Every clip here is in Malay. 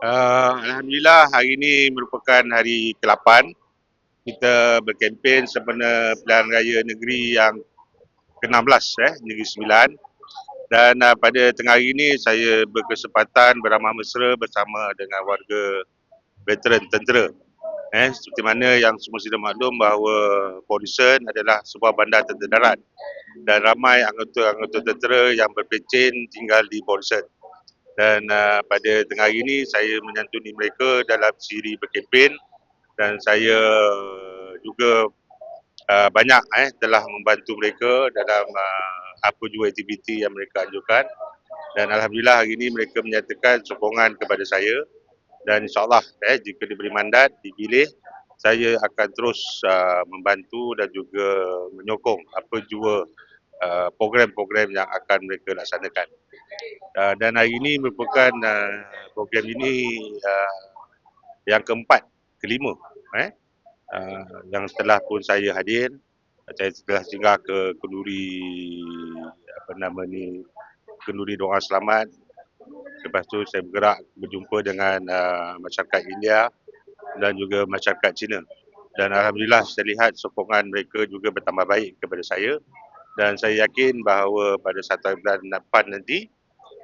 Alhamdulillah hari ini merupakan hari ke-8 kita berkempen sempena pilihan raya negeri yang ke-16 Negeri Sembilan, dan pada tengah hari ini saya berkesempatan beramah mesra bersama dengan warga veteran tentera. Seperti mana yang semua sudah maklum bahawa Morrison adalah sebuah bandar tentera darat dan ramai anggota-anggota tentera yang berpencen tinggal di Morrison. Dan pada tengah hari ini saya menyantuni mereka dalam siri berkempen, dan saya juga banyak telah membantu mereka dalam apa jua aktiviti yang mereka anjurkan. Dan Alhamdulillah hari ini mereka menyatakan sokongan kepada saya, dan insyaAllah jika diberi mandat, dipilih, saya akan terus membantu dan juga menyokong apa jua program-program yang akan mereka laksanakan. Dan hari ini merupakan program ini yang keempat, kelima yang setelah pun saya hadir. Saya telah singgah ke kenduri kenduri doa selamat. Lepas tu saya bergerak berjumpa dengan masyarakat India dan juga masyarakat Cina. Dan Alhamdulillah saya lihat sokongan mereka juga bertambah baik kepada saya, dan saya yakin bahawa pada 1 bulan depan nanti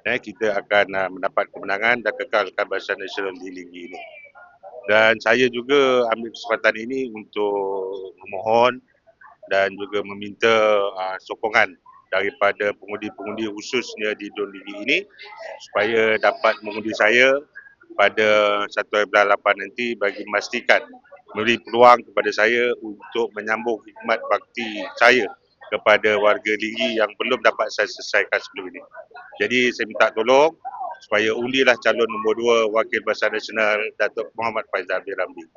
kita akan mendapat kemenangan dan kekalkan Barisan Nasional di Ligi ini. Dan saya juga ambil kesempatan ini untuk memohon dan juga meminta sokongan daripada pengundi-pengundi khususnya di Dun Ligi ini supaya dapat mengundi saya pada 1 April 8 nanti, bagi memastikan memberi peluang kepada saya untuk menyambung khidmat bakti saya kepada warga Ligi yang belum dapat saya selesaikan sebelum ini. Jadi saya minta tolong supaya undilah calon nombor 2 Wakil Barisan Nasional Datuk Muhammad Faizal bin Ramli.